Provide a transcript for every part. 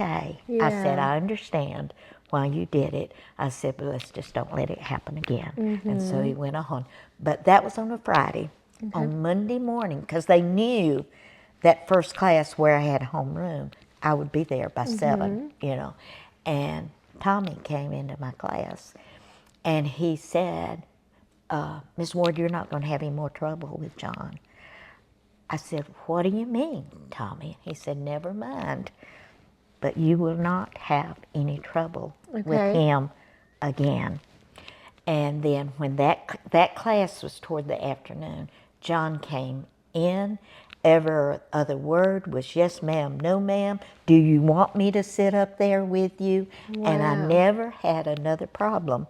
okay. I said, Yeah. I understand why you did it. I said, but let's just don't let it happen again. And so he went on. But that was on a Friday. Okay. On Monday morning, because they knew that first class where I had homeroom, I would be there by 7, you know. And Tommy came into my class and he said, Miss Ward, you're not going to have any more trouble with John. I said, what do you mean, Tommy? He said, never mind, but you will not have any trouble with Okay. him again. And then when that class was toward the afternoon, John came in. Every other word was yes, ma'am, no, ma'am. Do you want me to sit up there with you? And I Wow. never had another problem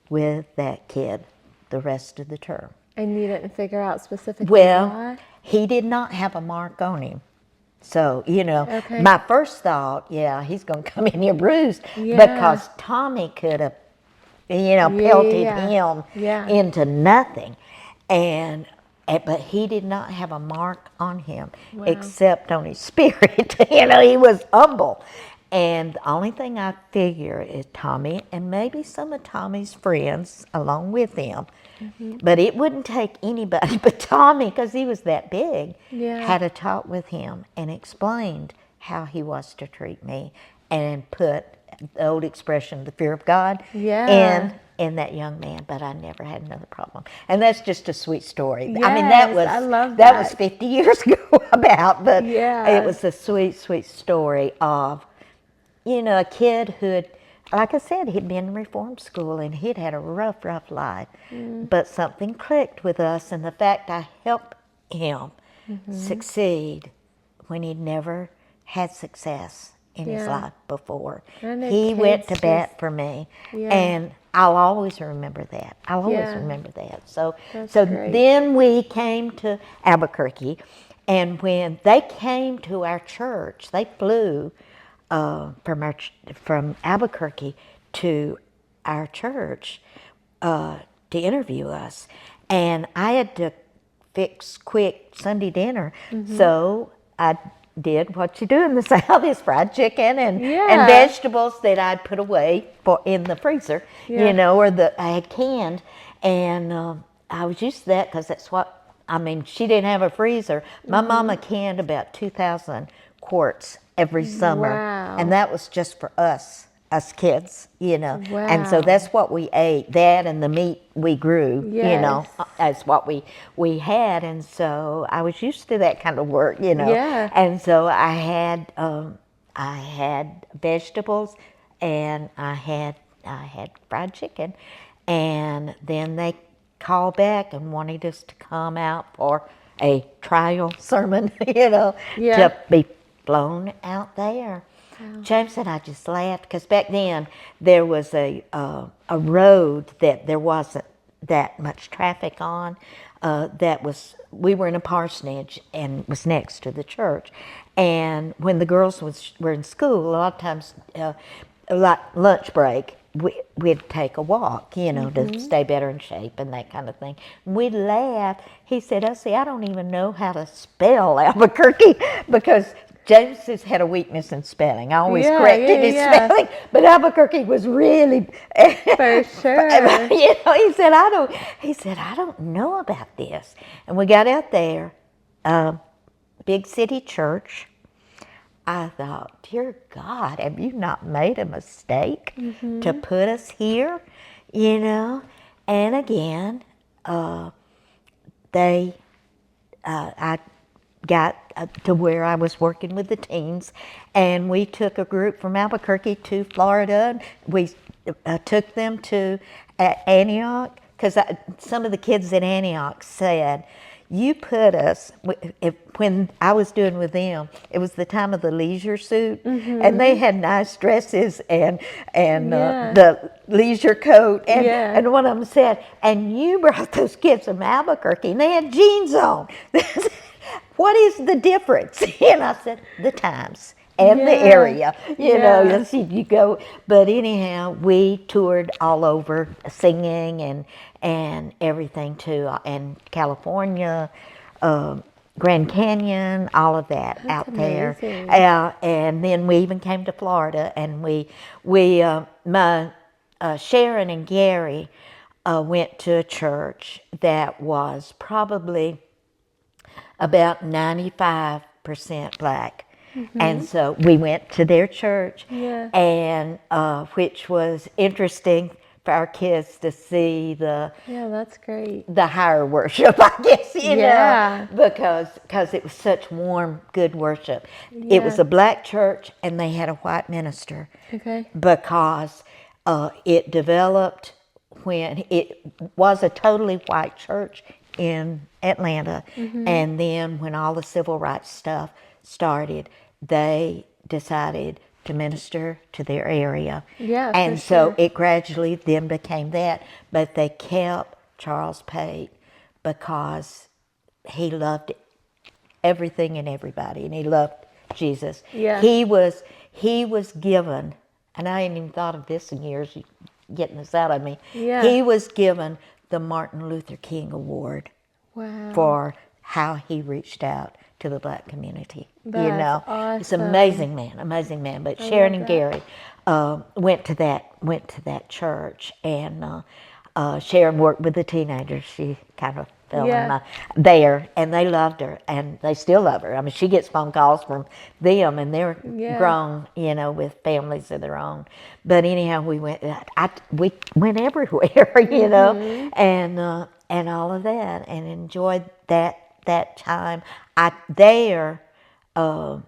with that kid the rest of the term. And you didn't figure out specifically Well, why? he did not have a mark on him. So, you know, Okay. my first thought, yeah, he's going to come in here bruised Yeah. because Tommy could have, you know, Yeah, yeah, pelted yeah. him Yeah. into nothing. And but he did not have a mark on him Wow. except on his spirit. You know, he was humble. And the only thing I figure is Tommy and maybe some of Tommy's friends along with him, but it wouldn't take anybody but Tommy, because he was that big, Yeah. had a talk with him and explained how he was to treat me and put the old expression, the fear of God, Yeah. in that young man. But I never had another problem. And that's just a sweet story. I mean, Yes, I love that was that. 50 years ago about, but it Yeah. was a sweet, sweet story of, you know, a kid who had, like I said, he'd been in reform school and he'd had a rough, rough life. But something clicked with us, and the fact I helped him succeed when he'd never had success in his Yeah. life before. I know He went to kids just, bat for me, yeah. and I'll always remember that. I'll always Yeah. remember that. So, That's so great. then we came to Albuquerque, and when they came to our church, they flew from Albuquerque to our church to interview us, and I had to fix quick Sunday dinner, so I did what you do in the South is fried chicken and Yeah. vegetables that I'd put away for in the freezer, you Yeah. know, or the I had canned, and I was used to that because that's what I mean. She didn't have a freezer. My mama canned about 2,000 quarts every summer, and Wow. that was just for us kids, you know. And so Wow. that's what we ate. That and the meat we grew, you know, Yes. as what we had. And so I was used to that kind of work, you know. Yeah. And so I had vegetables, and I had fried chicken, and then they called back and wanted us to come out for a trial sermon, you know, Yeah. to be flown out there. Wow. James and I just laughed because back then there was a road that there wasn't that much traffic on. We were in a parsonage and was next to the church. And when the girls were in school, a lot of times, like lunch break, we'd take a walk, you know, to stay better in shape and that kind of thing. And we'd laugh. He said, "Elsie, I don't even know how to spell Albuquerque," because James has had a weakness in spelling. I always Yeah, corrected yeah, his yeah. spelling, but Albuquerque was really, For sure. you know, he said, I don't know about this. And we got out there, big city church. I thought, dear God, have you not made a mistake to put us here? You know? And again, they, I got to where I was working with the teens, and we took a group from Albuquerque to Florida. And we took them to Antioch, because some of the kids in Antioch said, "You put us." When I was doing with them, it was the time of the leisure suit, and they had nice dresses and Yeah. the leisure coat, Yeah. and one of them said, "And you brought those kids from Albuquerque, and they had jeans on." What is the difference? And I said, the times and the Yeah. area, you know, Yeah. you go. But anyhow, we toured all over singing and everything too, and California, Grand Canyon, all of that That's out there. amazing. And then we even came to Florida, and my Sharon and Gary went to a church that was probably about 95% black. And so we went to their church, Yeah. and which was interesting for our kids to see Yeah, that's great. the higher worship, I guess, Yeah. because it was such warm, good worship. It was Yeah. a black church, and they had a white minister Okay. because it developed when it was a totally white church in Atlanta. And then when all the civil rights stuff started, they decided to minister to their area. Yeah, for And so sure. it gradually then became that, but they kept Charles Pate because he loved everything and everybody, and he loved Jesus. Yeah. He was given, and I ain't even thought of this in years, getting this out of me. Yeah. He was given the Martin Luther King Award Wow. for how he reached out to the black community. That's He's awesome. an amazing man. But I Sharon love and that. Gary went to that church, and Sharon worked with the teenagers. She kind of fell in Yeah. my there, and they loved her, and they still love her. I mean, she gets phone calls from them, and they're Yeah. grown, with families of their own. But anyhow, we went everywhere, and all of that, and enjoyed that time. I there, well,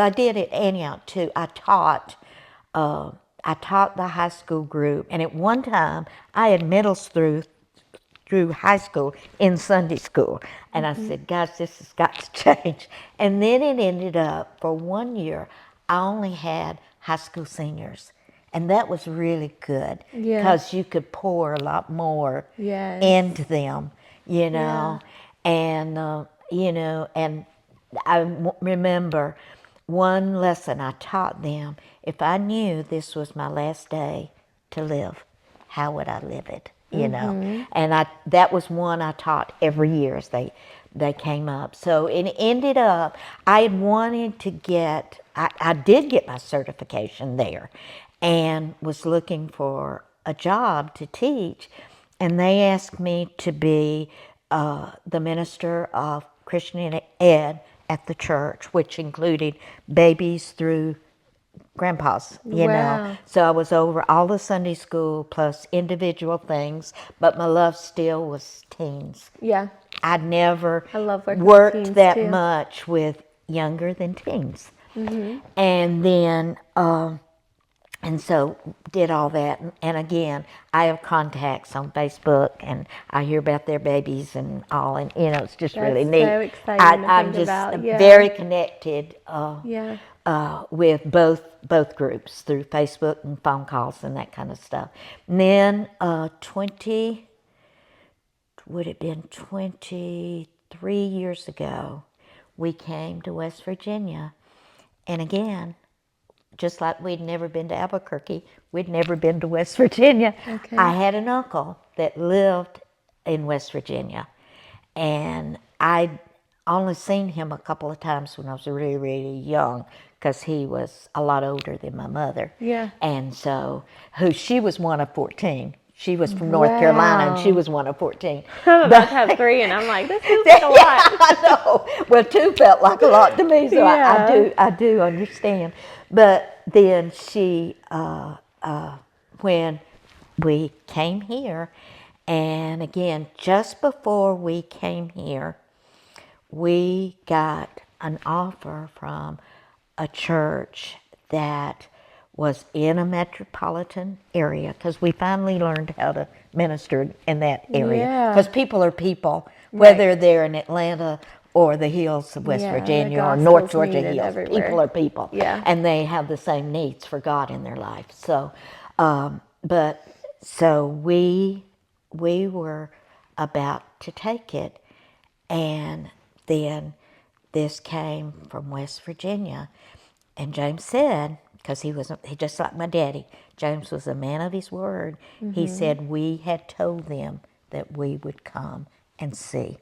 I did at Antioch too. I taught the high school group, and at one time I had middles through high school in Sunday school. And I said, guys, this has got to change. And then it ended up, for 1 year, I only had high school seniors. And that was really good Yeah. because you could pour a lot more Yes. into them, you Yeah. know. And I remember one lesson I taught them. If I knew this was my last day to live, how would I live it? And that was one I taught every year as they came up. So it ended up, I had wanted to I did get my certification there, and was looking for a job to teach, and they asked me to be the minister of Christian ed at the church, which included babies through grandpas. Wow. So I was over all the Sunday school plus individual things, but my love still was teens. Yeah. I'd never I love working with worked teens that too. much with younger than teens. And then, and so did all that. And again, I have contacts on Facebook, and I hear about their babies and all, and it's just really That's neat. so exciting to I'm think just about. Yeah. very connected Yeah. with both groups through Facebook and phone calls and that kind of stuff. And then 23 years ago, we came to West Virginia, and again, just like we'd never been to Albuquerque, we'd never been to West Virginia. I Okay. had an uncle that lived in West Virginia, and I'd only seen him a couple of times when I was really, really young, because he was a lot older than my mother. Yeah. And so, she was one of 14. She was from North Carolina, and she Wow. was one of 14. I'm about to have But 3, and I'm like, this feels like a lot. I know. Well, two felt like a lot to me, so I Yeah. do I do understand. But then when we came here, and again, just before we came here, we got an offer from a church that was in a metropolitan area, because we finally learned how to minister in that area, Yeah. because people are people, Right. whether they're in Atlanta or the hills of West Yeah. The Virginia or North gospel's Georgia needed hills. everywhere. People are people, Yeah. and they have the same needs for God in their life. So, but so we were about to take it, and then this came from West Virginia. And James said, because he just like my daddy, James was a man of his word. He said, we had told them that we would come and see.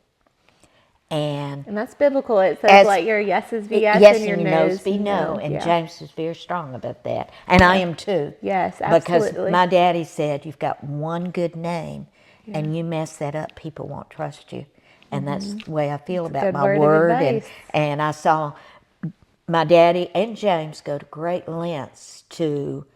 And that's biblical. It says as like your yeses be yes yes, and your and your no's no's be no. And Yeah. James is very strong about that. And I am too. Yes, Because absolutely. my daddy said, you've got one good name, and you mess that up, people won't trust you. And that's the way I feel It's a about good my word of word. advice. And I saw my daddy and James go to great lengths to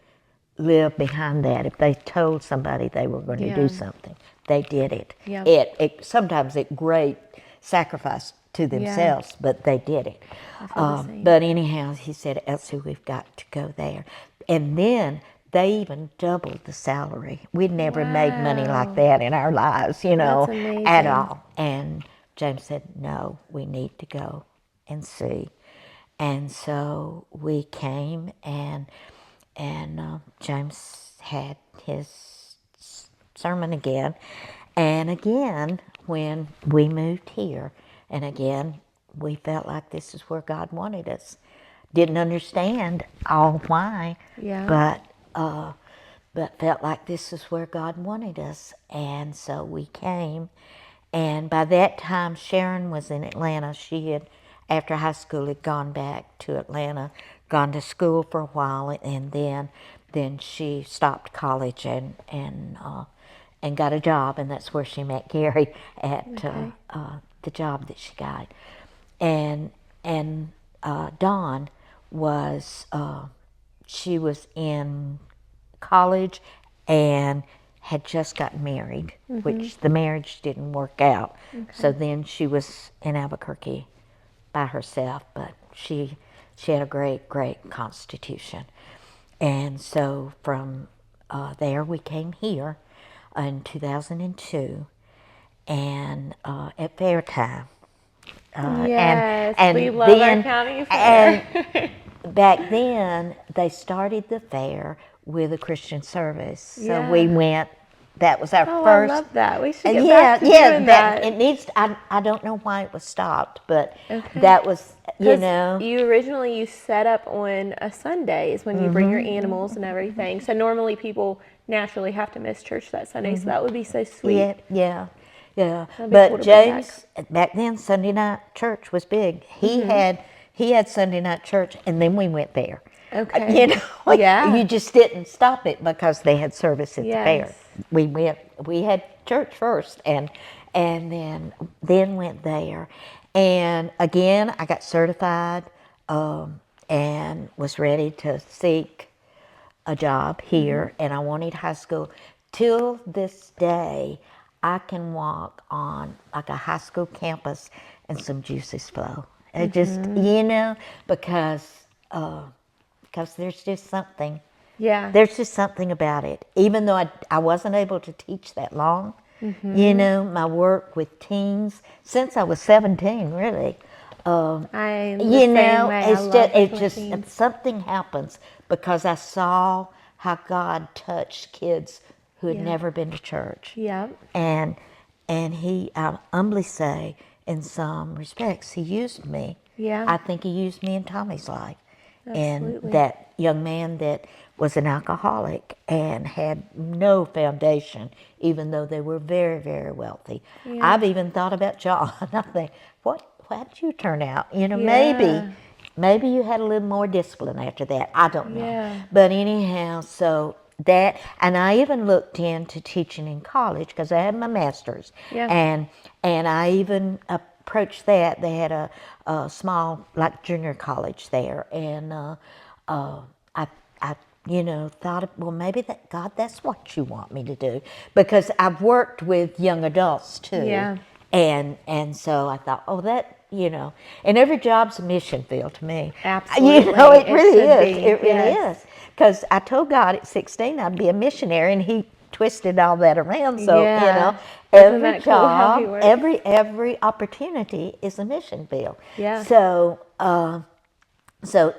live behind that. If they told somebody they were going to do Yeah. something, they did it. Yeah. It sometimes at great sacrifice to Yeah. themselves, but they did it. I feel the same. But anyhow, he said, Elsie, we've got to go there. And then they even doubled the salary. We'd never made money like Wow. that in our lives, That's at amazing. all. And James said, no, we need to go and see. And so we came, and James had his sermon again. And again, when we moved here, and again, we felt like this is where God wanted us. Didn't understand all why, Yeah. but felt like this is where God wanted us. And so we came. And by that time, Sharon was in Atlanta. She had, after high school, had gone back to Atlanta, gone to school for a while, and then she stopped college and got a job, and that's where she met Gary at Okay. the job that she got. And Dawn was she was in college and had just gotten married, which the marriage didn't work out. So then she was in Albuquerque by herself, but she had a great constitution. And so from there we came here in 2002, and at fair time. Yes, we And love our then county and fair. back then they started the fair with a Christian service. So we Yeah. went. That was our Oh, I first. love that. We should get Yeah, back to yeah. doing That that. it needs. I don't know why it was stopped, but Okay. that was Because you originally you set up on a Sunday is when you bring your animals and everything. So normally people naturally have to miss church that Sunday. So that would be so sweet. Yeah. That'd be But cool to bring back. James, back then, Sunday night church was big. Mm-hmm. He had Sunday night church, and then we went there. Okay. You know, Yeah. you just didn't stop it because they had service at the Yes. fair. We went. We had church first, and then went there, and again I got certified, and was ready to seek a job here, and I wanted high school. Till this day, I can walk on like a high school campus and some juices flow. It just, because there's just something. Yeah. There's just something about it. Even though I wasn't able to teach that long, my work with teens since I was 17, really. I'm the same way. I love It working with just teens. something happens because I saw how God touched kids who had Yeah. never been to church, Yep. and he, I humbly say, in some respects, he used me. Yeah. I think he used me in Tommy's life, and Absolutely. that young man that was an alcoholic and had no foundation, even though they were very wealthy. Yeah. I've even thought about John. I think, how did you turn out? Yeah. Maybe you had a little more discipline after that. I don't know. Yeah. But anyhow, so that, and I even looked into teaching in college because I had my master's. Yeah. And I even approached that. They had a small, like, junior college there. And I thought, well, maybe that, God, that's what you want me to do. Because I've worked with young adults too. Yeah. And so I thought, oh, that, and every job's a mission field to me. Absolutely. It It really should is. be. It really Yes. is. Because I told God at 16 I'd be a missionary, and He twisted all that around. So, Yeah. Isn't every that cool how he job, works? every opportunity is a mission field. Yeah. So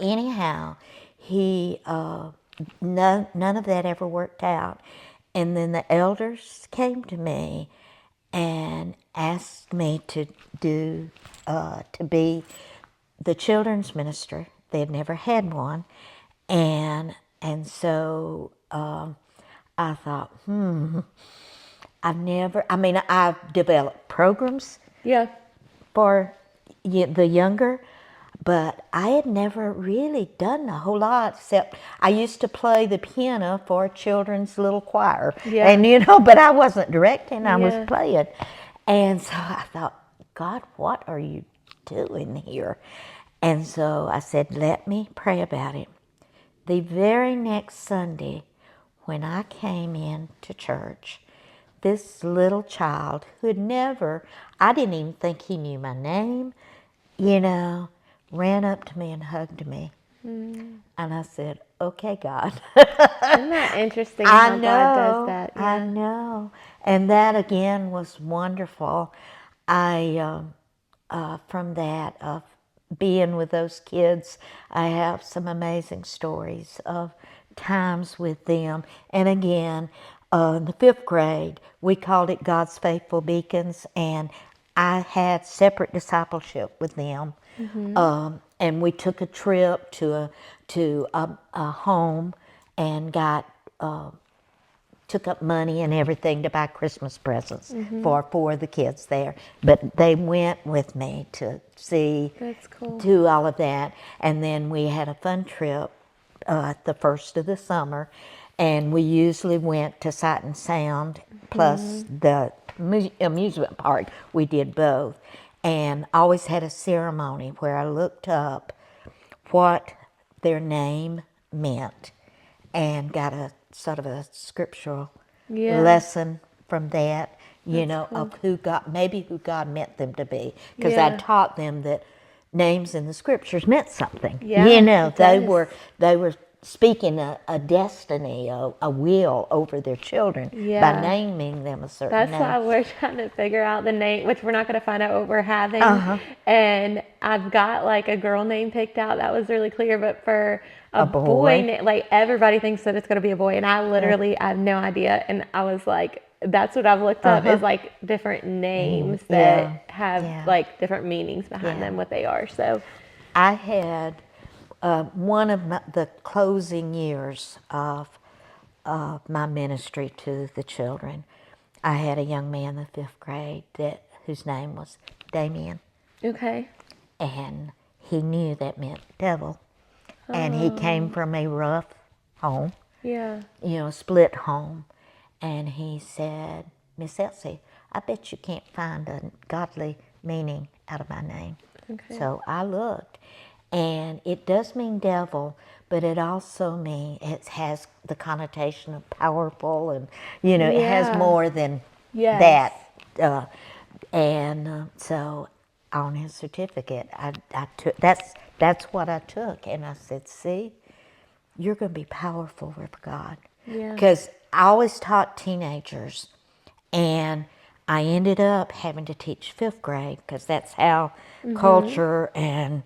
anyhow, he none of that ever worked out, and then the elders came to me and asked me to do to be the children's minister. They had never had one, and so I thought, I've developed programs Yeah. for the younger, but I had never really done a whole lot except I used to play the piano for a children's little choir. Yeah. And, but I wasn't directing, I was Yeah. playing. And so I thought, God, what are you doing here? And so I said, let me pray about it. The very next Sunday, when I came in to church, this little child who had never, I didn't even think he knew my name, ran up to me and hugged me. And I said, okay, God. Isn't that interesting how God does that? Yeah. I know. And that again was wonderful. From that, of being with those kids, I have some amazing stories of times with them. And again, in the 5th grade, we called it God's Faithful Beacons, and I had separate discipleship with them. And we took a trip to a home and took up money and everything to buy Christmas presents for 4 of the kids there. But they went with me to see, That's cool. do all of that. And then we had a fun trip the first of the summer, and we usually went to Sight and Sound plus the amusement park. We did both. And always had a ceremony where I looked up what their name meant and got a sort of a scriptural Yeah. lesson from that, That's cool. of who God meant them to be. Because Yeah. I taught them that names in the scriptures meant something. Yeah, it They does. were speaking a destiny, a will over their children by Yeah. naming them a certain That's name. why we're trying to figure out the name, which we're not going to find out what we're having. Uh-huh. And I've got like a girl name picked out. That was really clear. But for A boy. like everybody thinks that it's going to be a boy. And I have no idea. And I was like, that's what I've looked up is like different names that Yeah. have Yeah. like different meanings behind Yeah. them, what they are. So, I had one of the closing years of my ministry to the children. I had a young man in the 5th grade whose name was Damien, okay. and he knew that meant devil. And he came from a rough home, Yeah. split home. And he said, Miss Elsie, I bet you can't find a godly meaning out of my name. Okay. So I looked, and it does mean devil, but it also it has the connotation of powerful, and it has Yeah. more than Yes. that. So on his certificate, I took that's what I took, and I said, see, you're going to be powerful with God. Yeah. Because I always taught teenagers, and I ended up having to teach 5th grade because that's how culture and,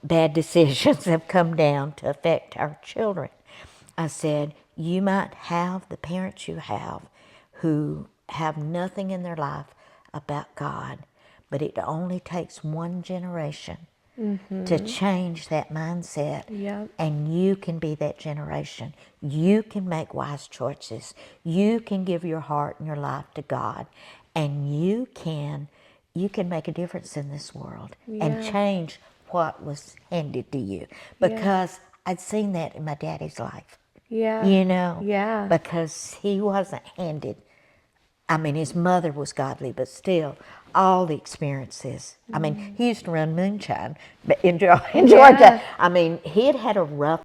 bad decisions have come down to affect our children. I said, you might have the parents you have who have nothing in their life about God, but it only takes one generation to change that mindset. Yep. And you can be that generation. You can make wise choices. You can give your heart and your life to God. And you can make a difference in this world and Yeah. change what was handed to you. Because I'd seen that in my daddy's life. Yeah. Yeah. Because he wasn't handed. I mean, his mother was godly, but still, all the experiences. I mean, he used to run moonshine in Georgia. Yeah. I mean, he had had a rough